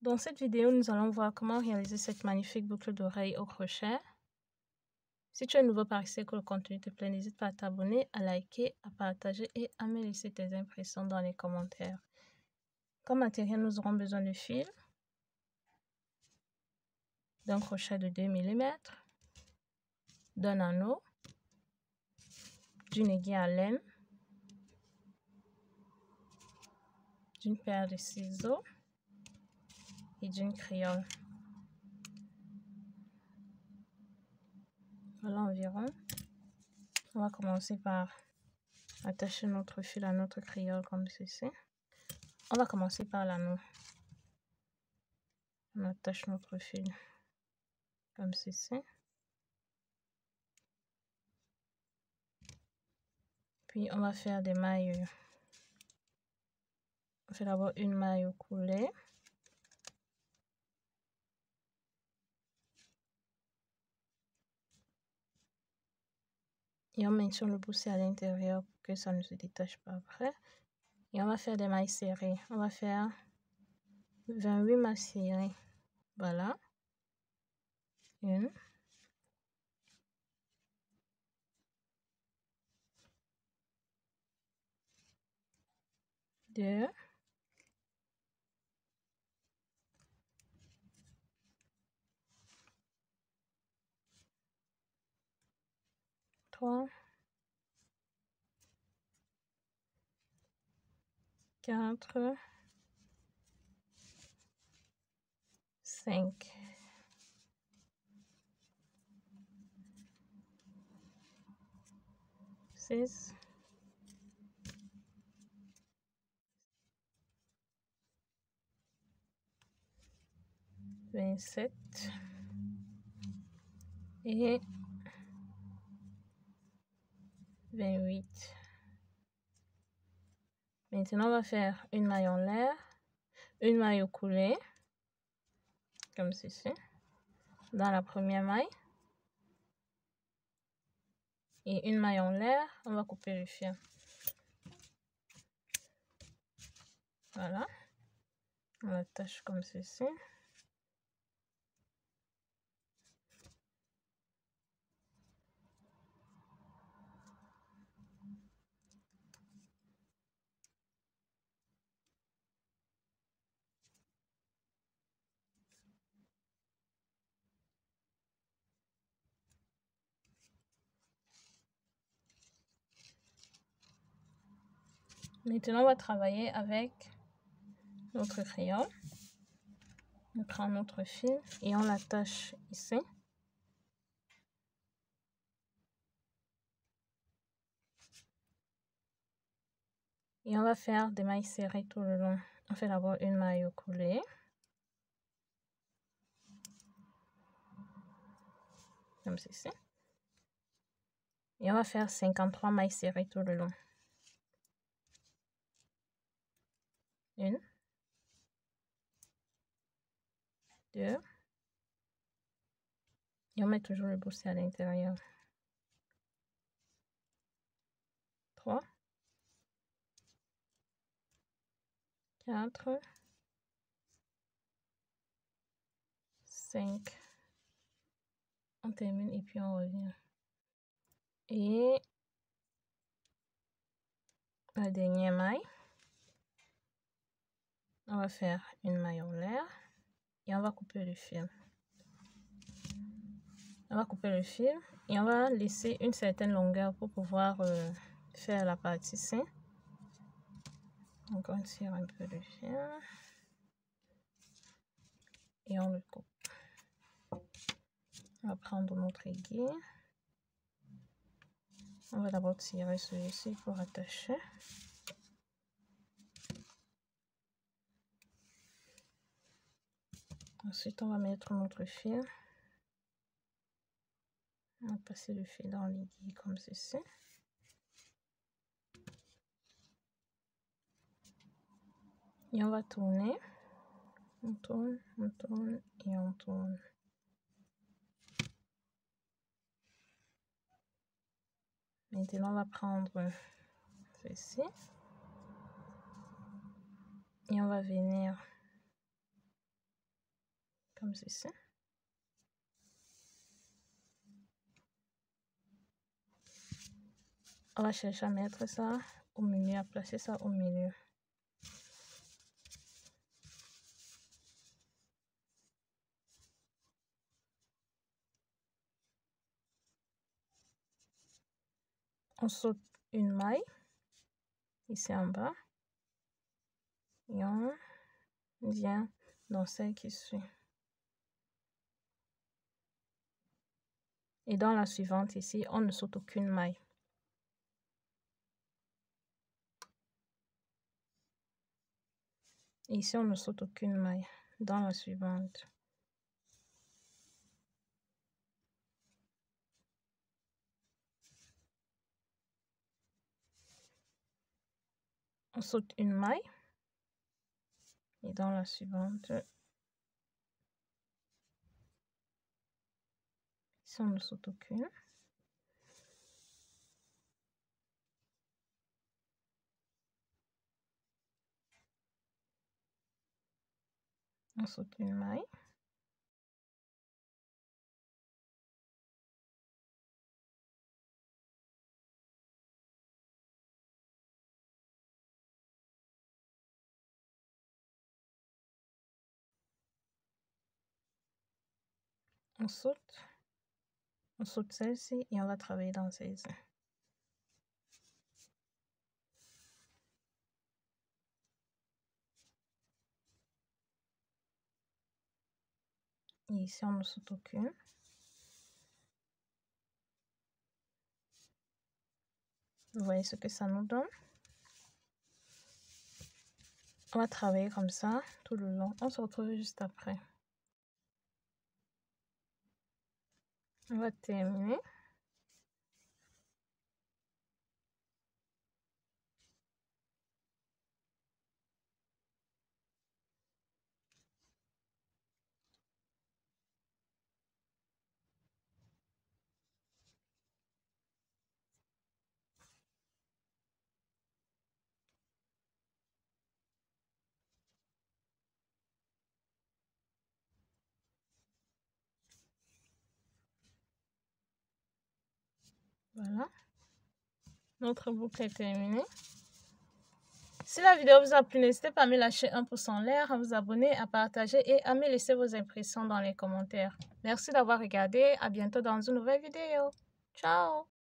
Dans cette vidéo, nous allons voir comment réaliser cette magnifique boucle d'oreille au crochet. Si tu es nouveau par ici et que le contenu te plaît, n'hésite pas à t'abonner, à liker, à partager et à me laisser tes impressions dans les commentaires. Comme matériel, nous aurons besoin de fil, d'un crochet de 2 mm, d'un anneau, d'une aiguille à laine, d'une paire de ciseaux et d'une créole. Voilà environ. On va commencer par attacher notre fil à notre créole comme ceci. On va commencer par l'anneau. On attache notre fil comme ceci. Puis on va faire des mailles. On fait d'abord une maille au coulet. Et on maintient le bousset à l'intérieur pour que ça ne se détache pas après. Et on va faire des mailles serrées. On va faire 28 mailles serrées. Voilà. 1. 2. 3. 4. 5. 6. 27. Et 28. Maintenant, on va faire une maille en l'air, une maille au coulet, comme ceci, dans la première maille. Et une maille en l'air, on va couper le fil. Voilà. On l'attache comme ceci. Maintenant, on va travailler avec notre crayon. On prend notre fil et on l'attache ici. Et on va faire des mailles serrées tout le long. On fait d'abord une maille au coulet. Comme ceci. Et on va faire 53 mailles serrées tout le long. 1. 2. Et on met toujours le bousset à l'intérieur. 3. 4. 5. On termine et puis on revient. Et la dernière maille. On va faire une maille en l'air. Et on va couper le fil. On va couper le fil et on va laisser une certaine longueur pour pouvoir faire la partie ici. Donc on tire un peu le fil et on le coupe. On va prendre notre aiguille. On va d'abord tirer celui-ci pour attacher. Ensuite on va mettre notre fil. On va passer le fil dans l'aiguille comme ceci. Et on va tourner. On tourne et on tourne. Maintenant, on va prendre ceci. Et on va venir comme ceci. On va chercher à mettre ça au milieu, à placer ça au milieu. On saute une maille ici en bas et on vient dans celle qui suit. Et dans la suivante ici, on ne saute aucune maille. Et ici, on ne saute aucune maille. Dans la suivante. On saute une maille. Et dans la suivante, ici, on ne saute aucune. On saute une maille. On saute celle-ci et on va travailler dans celle-ci. Et ici, on ne saute aucune. Vous voyez ce que ça nous donne? On va travailler comme ça tout le long. On se retrouve juste après. On va terminer. Voilà. Notre boucle est terminée. Si la vidéo vous a plu, n'hésitez pas à me lâcher un pouce en l'air, à vous abonner, à partager et à me laisser vos impressions dans les commentaires. Merci d'avoir regardé. À bientôt dans une nouvelle vidéo. Ciao!